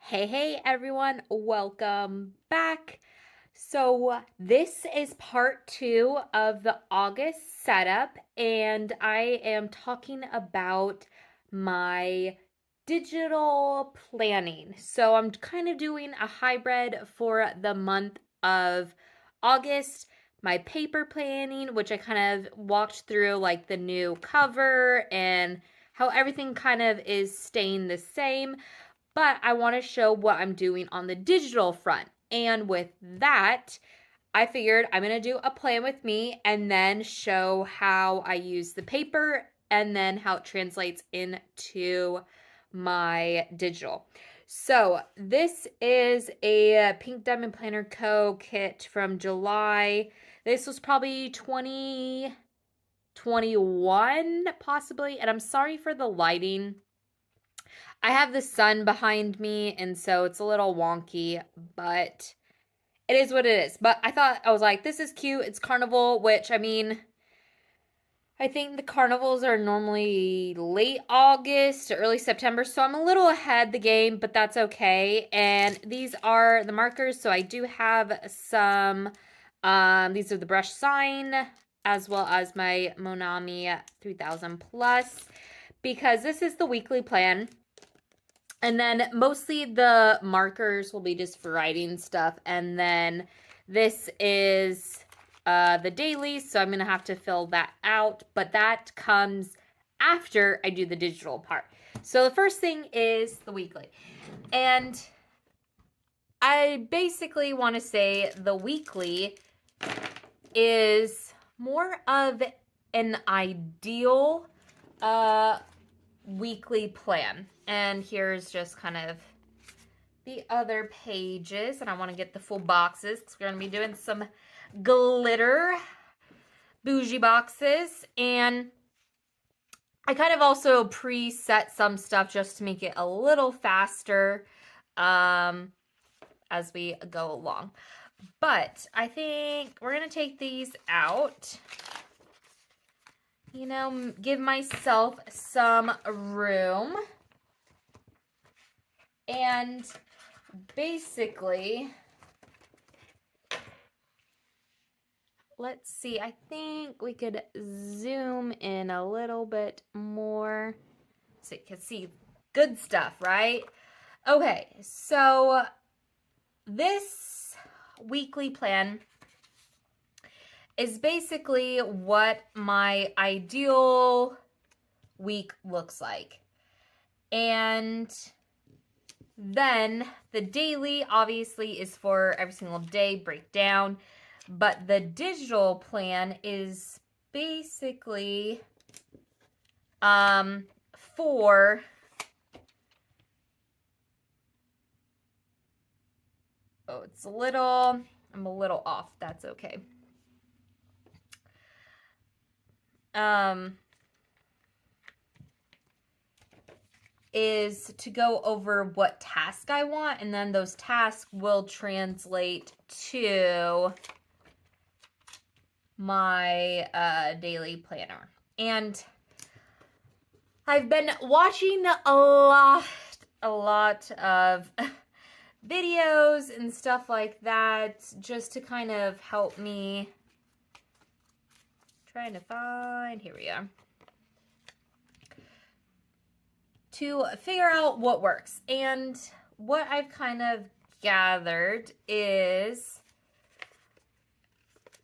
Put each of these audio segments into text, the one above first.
Hey everyone, welcome back. So, this is part two of the August setup, and I am talking about my digital planning. So, I'm kind of doing a hybrid for the month of August. My paper planning, which I kind of walked through, like the new cover and how everything kind of is staying the same, but I want to show what I'm doing on the digital front. And with that, I figured I'm going to do a plan with me and then show how I use the paper and then how it translates into my digital. So, this is a Pink Diamond Planner Co. kit from July. This was probably 2021, possibly. And I'm sorry for the lighting. I have the sun behind me, and so it's a little wonky, but it is what it is. But I was like, this is cute. It's carnival, which, I mean, I think the carnivals are normally late August to early September, so I'm a little ahead the game, but that's okay. And these are the markers, so I do have some, these are the brush sign, as well as my Monami 3000 Plus, because this is the weekly plan. And then mostly the markers will be just for writing stuff. And then this is the daily, so I'm going to have to fill that out. But that comes after I do the digital part. So the first thing is the weekly. And I basically want to say the weekly is more of an ideal weekly plan. And here's just kind of the other pages, and I want to get the full boxes because we're going to be doing some glitter bougie boxes. And I kind of also preset some stuff just to make it a little faster as we go along. But I think we're going to take these out, you know, give myself some room. And basically, let's see, I think we could zoom in a little bit more so you can see good stuff, right? Okay, so this weekly plan is basically what my ideal week looks like. And then the daily obviously is for every single day breakdown, but the digital plan is basically for I'm a little off. That's okay. Is to go over what task I want, and then those tasks will translate to my daily planner. And I've been watching a lot of videos and stuff like that just to kind of help me. Trying to find, here we are, to figure out what works. And what I've kind of gathered is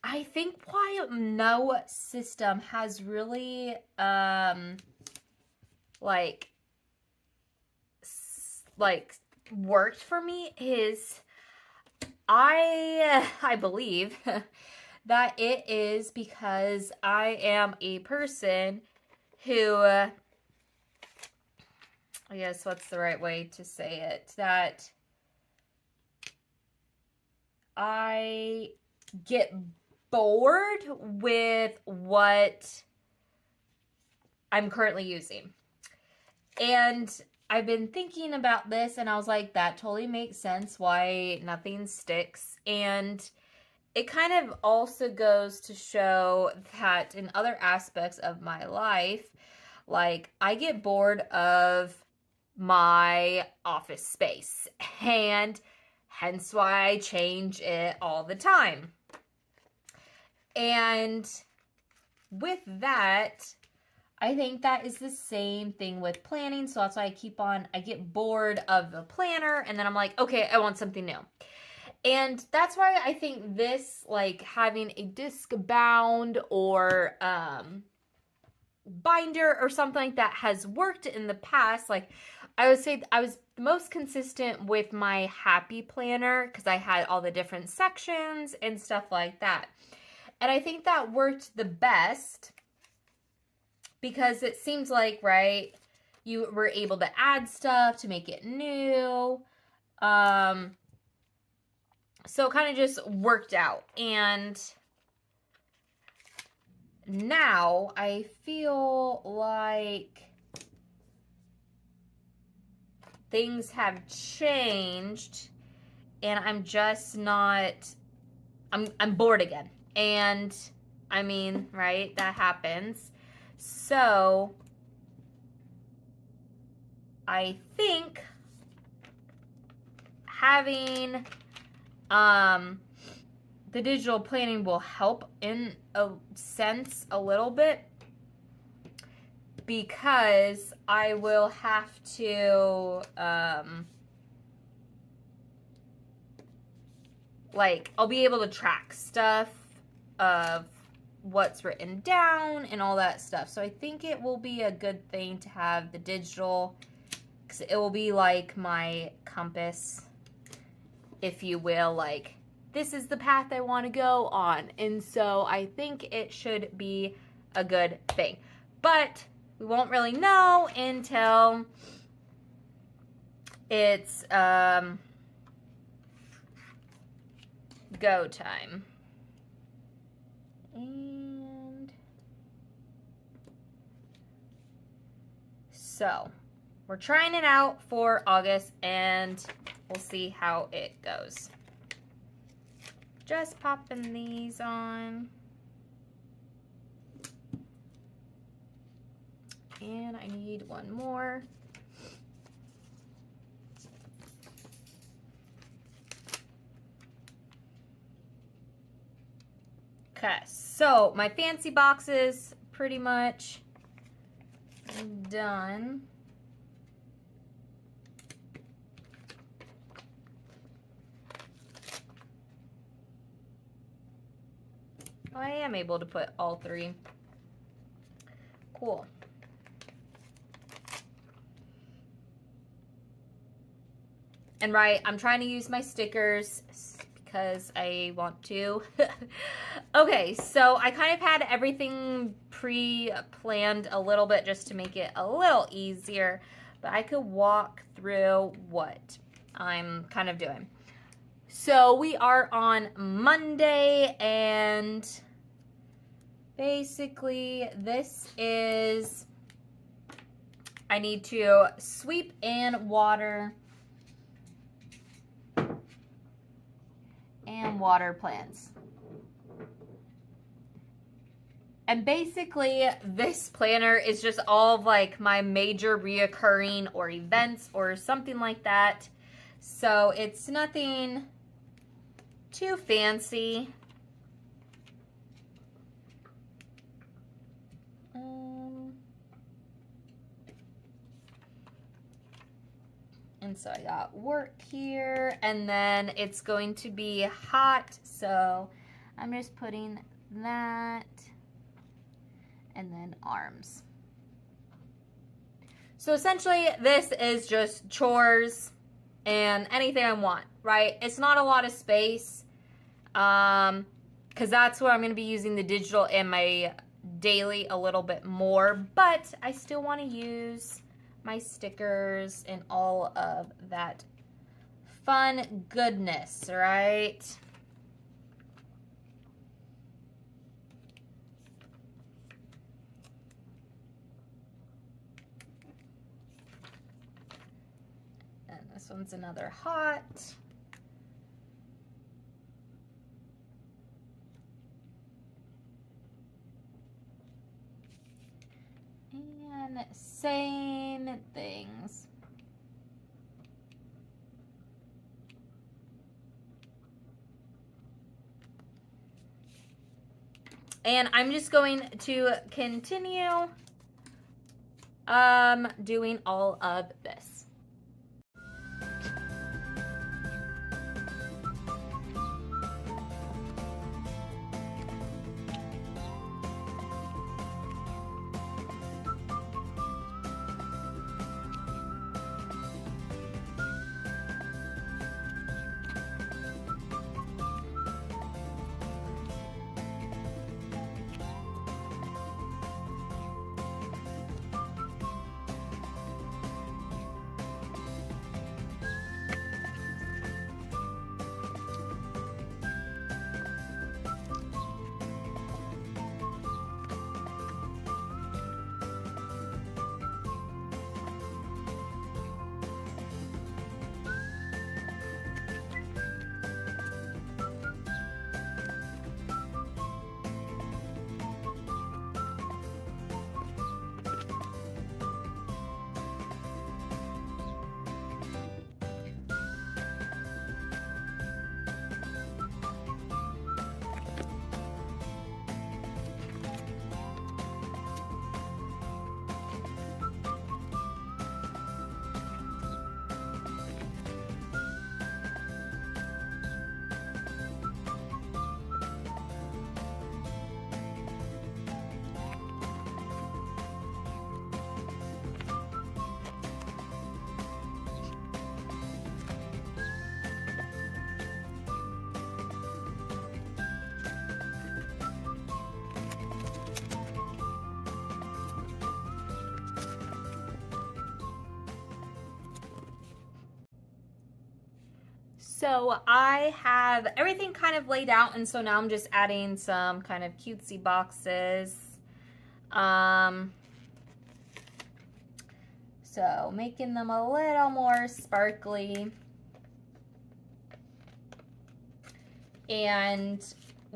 I think why no system has really like worked for me is I believe that it is because I am a person who I guess what's the right way to say it, that I get bored with what I'm currently using. And I've been thinking about this, and I was like, that totally makes sense why nothing sticks. And it kind of also goes to show that in other aspects of my life, like I get bored of my office space, and hence why I change it all the time. And with that, I think that is the same thing with planning. So that's why I get bored of the planner, and then I'm like, okay, I want something new. And that's why I think this, like having a disc bound or binder or something like that, has worked in the past. Like I would say I was the most consistent with my happy planner because I had all the different sections and stuff like that. And I think that worked the best because it seems like, right, you were able to add stuff to make it new. So it kind of just worked out. And now I feel like things have changed and I'm just not, I'm bored again. And I mean, right, that happens. So I think having the digital planning will help in a sense a little bit, because I will have to like I'll be able to track stuff of what's written down and all that stuff. So I think it will be a good thing to have the digital, because it will be like my compass, if you will, like this is the path I want to go on. And so I think it should be a good thing. But we won't really know until it's go time. And so we're trying it out for August and we'll see how it goes. Just popping these on. And I need one more. Okay, so my fancy boxes pretty much done. Oh, I am able to put all three. Cool. And right, I'm trying to use my stickers because I want to. Okay, so I kind of had everything pre-planned a little bit just to make it a little easier, but I could walk through what I'm kind of doing. So we are on Monday, and basically this is, I need to sweep and water plants. And basically this planner is just all of like my major reoccurring or events or something like that. So it's nothing too fancy. And so I got work here, and then it's going to be hot, so I'm just putting that, and then arms. So essentially this is just chores and anything I want, right? It's not a lot of space, because that's where I'm going to be using the digital and my daily a little bit more, but I still want to use my stickers and all of that fun goodness, right? And this one's another hot. And same things. And I'm just going to continue doing all of this. So I have everything kind of laid out, and so now I'm just adding some kind of cutesy boxes. So making them a little more sparkly. And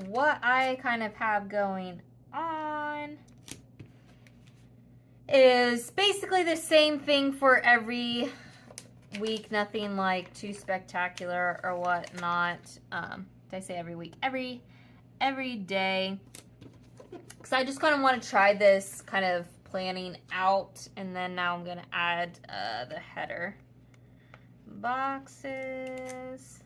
what I kind of have going on is basically the same thing for every week, nothing like too spectacular or whatnot. Did I say every week? Every day. Because I just kind of want to try this kind of planning out, and then now I'm going to add the header boxes.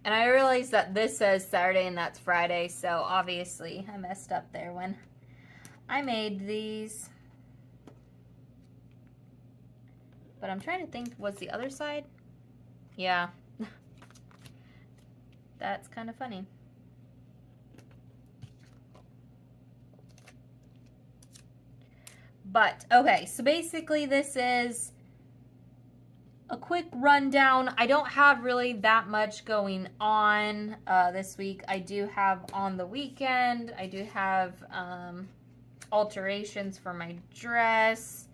And I realized that this says Saturday and that's Friday, so obviously I messed up there when I made these. But I'm trying to think, was the other side? Yeah. That's kind of funny. But, okay, so basically this is a quick rundown. I don't have really that much going on this week. I do have on the weekend, I do have alterations for my dress,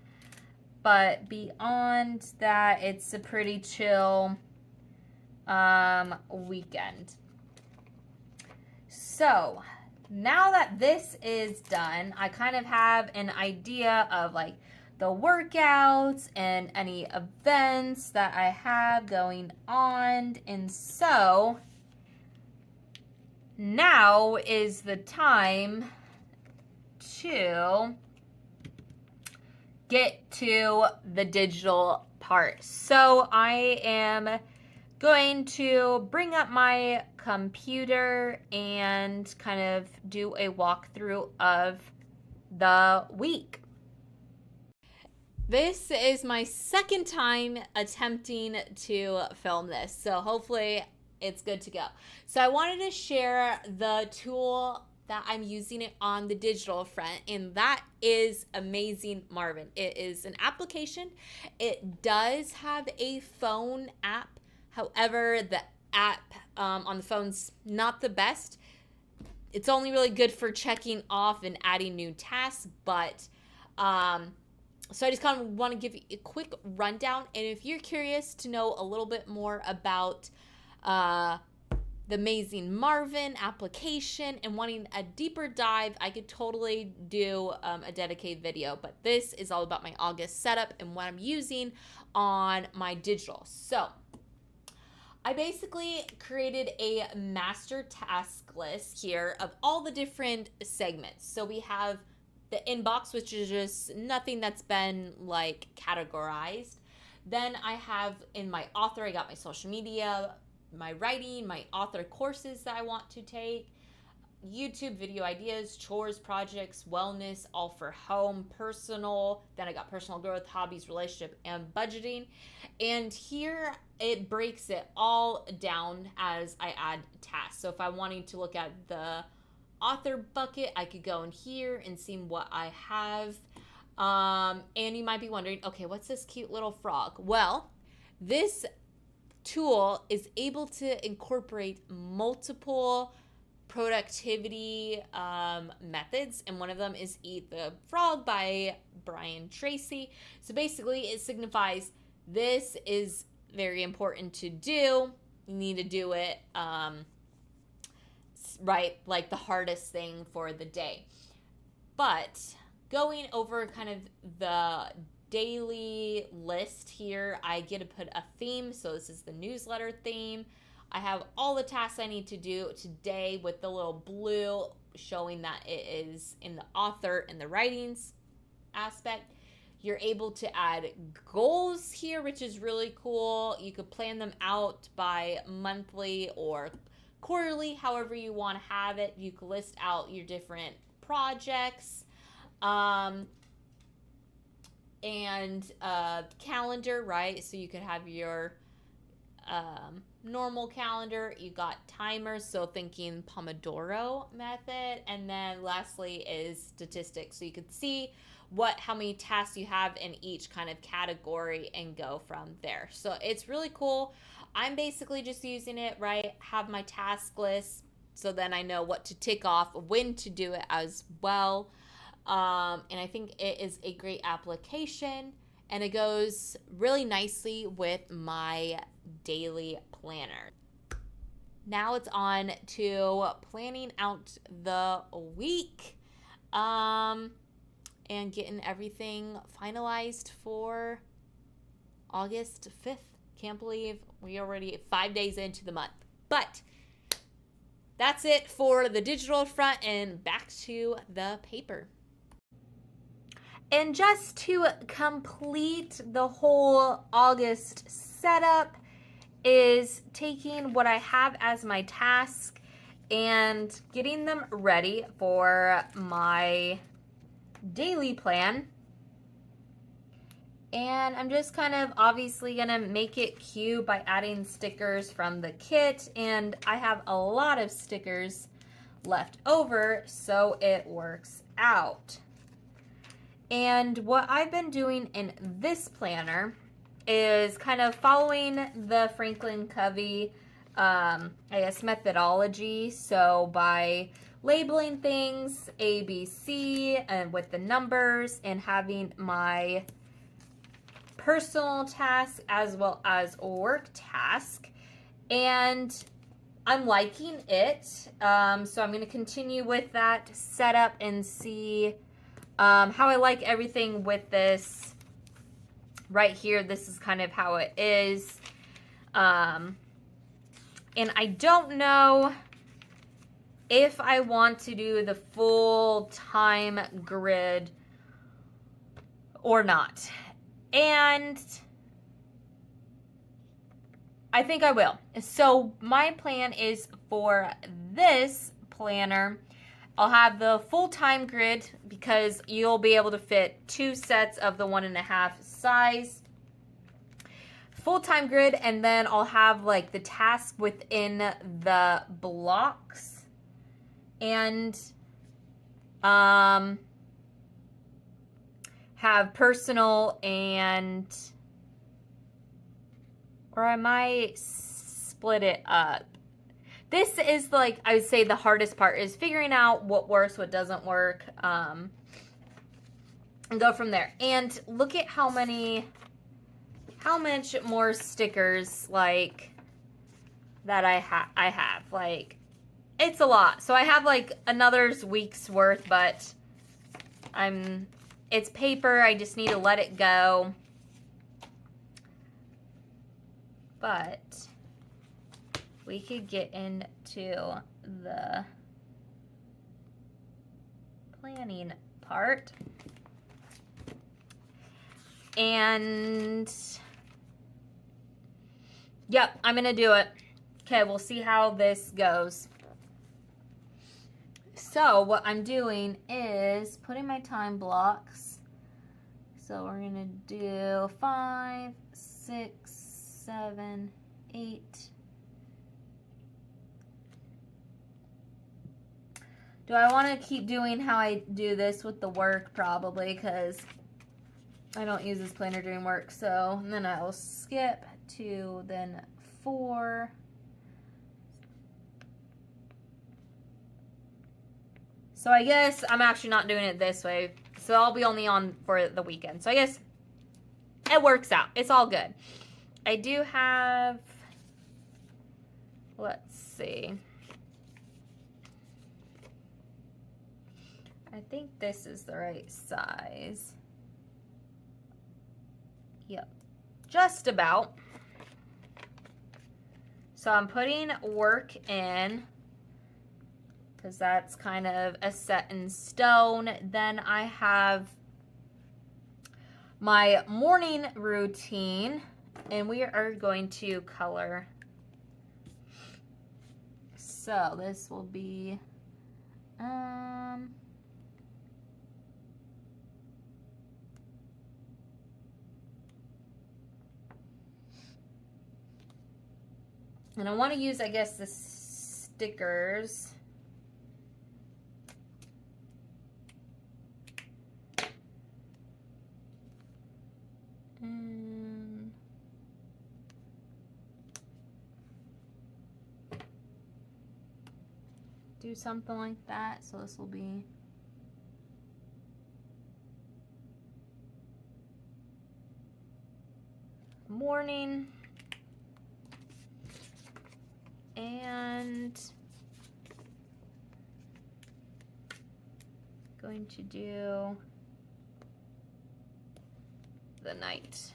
but beyond that, it's a pretty chill weekend. So now that this is done, I kind of have an idea of like the workouts and any events that I have going on, and so now is the time to get to the digital part. So I am going to bring up my computer and kind of do a walkthrough of the week. This is my second time attempting to film this, so hopefully it's good to go. So I wanted to share the tool that I'm using it on the digital front, and that is Amazing Marvin. It is an application. It does have a phone app. However, the app on the phone's not the best. It's only really good for checking off and adding new tasks, but so I just kind of want to give you a quick rundown. And if you're curious to know a little bit more about the Amazing Marvin application and wanting a deeper dive, I could totally do a dedicated video. But this is all about my August setup and what I'm using on my digital. So I basically created a master task list here of all the different segments. So we have the inbox, which is just nothing that's been like categorized. Then I have in my author, I got my social media, my writing, my author courses that I want to take, YouTube video ideas, chores, projects, wellness, all for home, personal. Then I got personal growth, hobbies, relationship, and budgeting. And here it breaks it all down as I add tasks. So if I wanted to look at the author bucket, I could go in here and see what I have. And you might be wondering, okay, what's this cute little frog? Well, this tool is able to incorporate multiple productivity methods, and one of them is Eat the Frog by Brian Tracy. So basically it signifies this is very important to do. You need to do it right, like the hardest thing for the day. But going over kind of the daily list here, I get to put a theme. So this is the newsletter theme. I have all the tasks I need to do today with the little blue showing that it is in the author and the writings aspect. You're able to add goals here, which is really cool. You could plan them out by monthly or quarterly, however you want to have it. You could list out your different projects. And calendar, right? So you could have your normal calendar. You got timers, so thinking Pomodoro method. And then lastly is statistics. So you could see how many tasks you have in each kind of category and go from there. So it's really cool. I'm basically just using it, right? Have my task list, so then I know what to tick off, when to do it as well. And I think it is a great application, and it goes really nicely with my daily planner. Now it's on to planning out the week, and getting everything finalized for August 5th. Can't believe we already 5 days into the month. But that's it for the digital front, and back to the paper. And just to complete the whole August setup is taking what I have as my task and getting them ready for my daily plan. And I'm just kind of obviously gonna make it cute by adding stickers from the kit, and I have a lot of stickers left over, so it works out. And what I've been doing in this planner is kind of following the Franklin Covey, I guess, methodology. So by labeling things A, B, C, and with the numbers, and having my personal task as well as work task. And I'm liking it. So I'm going to continue with that setup and see how I like everything with this right here. This is kind of how it is. And I don't know if I want to do the full-time grid or not. And I think I will. So my plan is for this planner, I'll have the full-time grid because you'll be able to fit 2 sets of the 1.5 size. Full-time grid, and then I'll have like the task within the blocks. And have personal and, or I might split it up. This is like, I would say the hardest part is figuring out what works, what doesn't work, and go from there. And look at how much more stickers like that I have. Like, it's a lot. So I have like another week's worth, but it's paper. I just need to let it go. But we could get into the planning part. And yep, I'm gonna do it. Okay, we'll see how this goes. So what I'm doing is putting my time blocks. So we're gonna do 5, 6, 7, 8. Do I want to keep doing how I do this with the work? Probably, because I don't use this planner during work. So then I will skip to then 4. So I guess I'm actually not doing it this way. So I'll be only on for the weekend. So I guess it works out. It's all good. I do have, let's see. I think this is the right size. Yep, just about. So I'm putting work in, because that's kind of a set in stone. Then I have my morning routine, and we are going to color. So this will be, and I want to use, I guess, the stickers. Do something like that. So this will be morning, and going to do the night.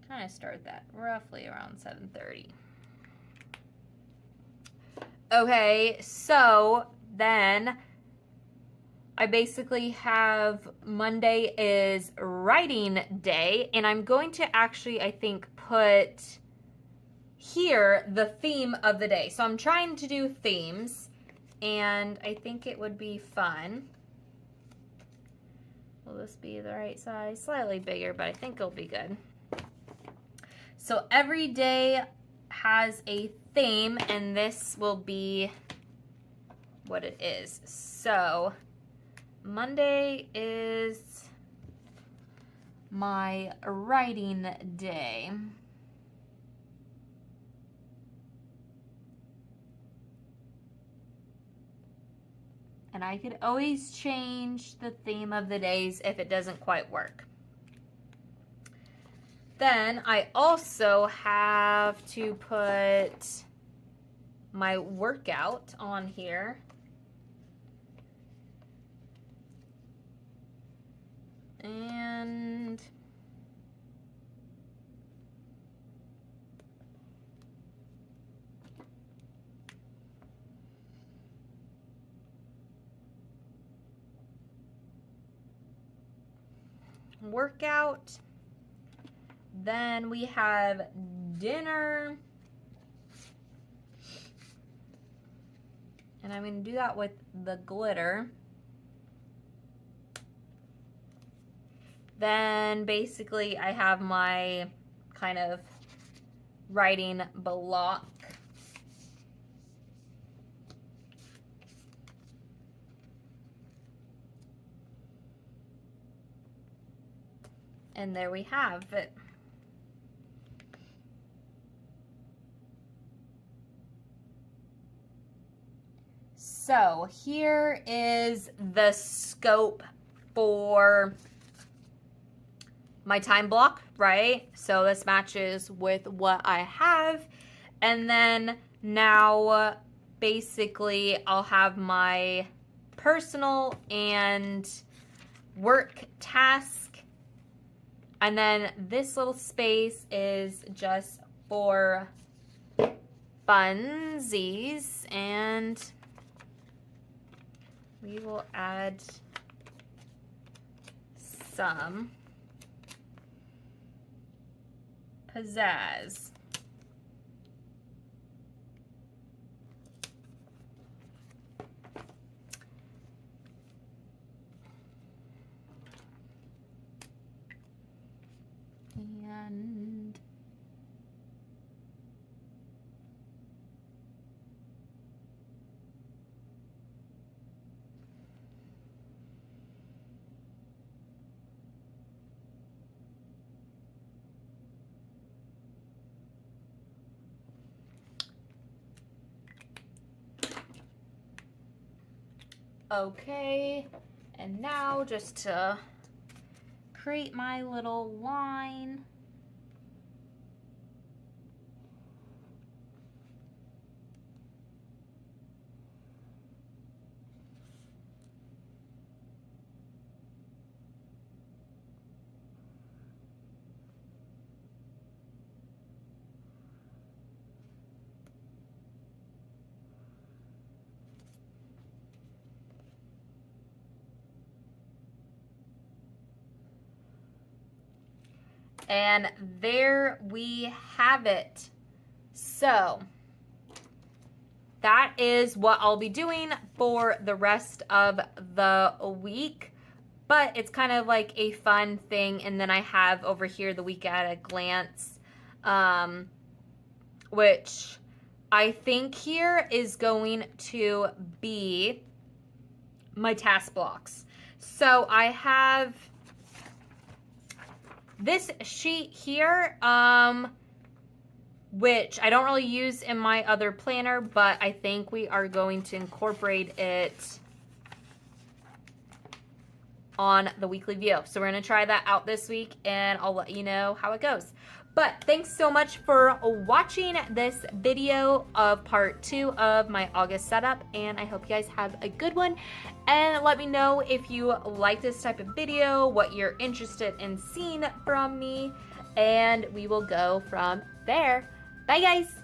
Kind of start that roughly around 7:30. Okay, so then I basically have Monday is writing day, and I'm going to actually, I think, put here the theme of the day. So I'm trying to do themes, and I think it would be fun. Will this be the right size? Slightly bigger, but I think it'll be good. So every day has a theme, and this will be what it is. So Monday is my writing day. And I could always change the theme of the days if it doesn't quite work. Then I also have to put my workout on here. And workout. Then we have dinner. And I'm going to do that with the glitter. Then basically I have my kind of writing block. And there we have it. So here is the scope for my time block, right? So this matches with what I have. And then now basically I'll have my personal and work task. And then this little space is just for funsies, and we will add some pizzazz. And okay, and now just to create my little line. And there we have it. So that is what I'll be doing for the rest of the week. But it's kind of like a fun thing. And then I have over here the week at a glance, which I think here is going to be my task blocks. So I have this sheet here, which I don't really use in my other planner, but I think we are going to incorporate it on the weekly view. So we're going to try that out this week, and I'll let you know how it goes. But thanks so much for watching this video of part 2 of my August setup, and I hope you guys have a good one. And let me know if you like this type of video, what you're interested in seeing from me, and we will go from there. Bye guys!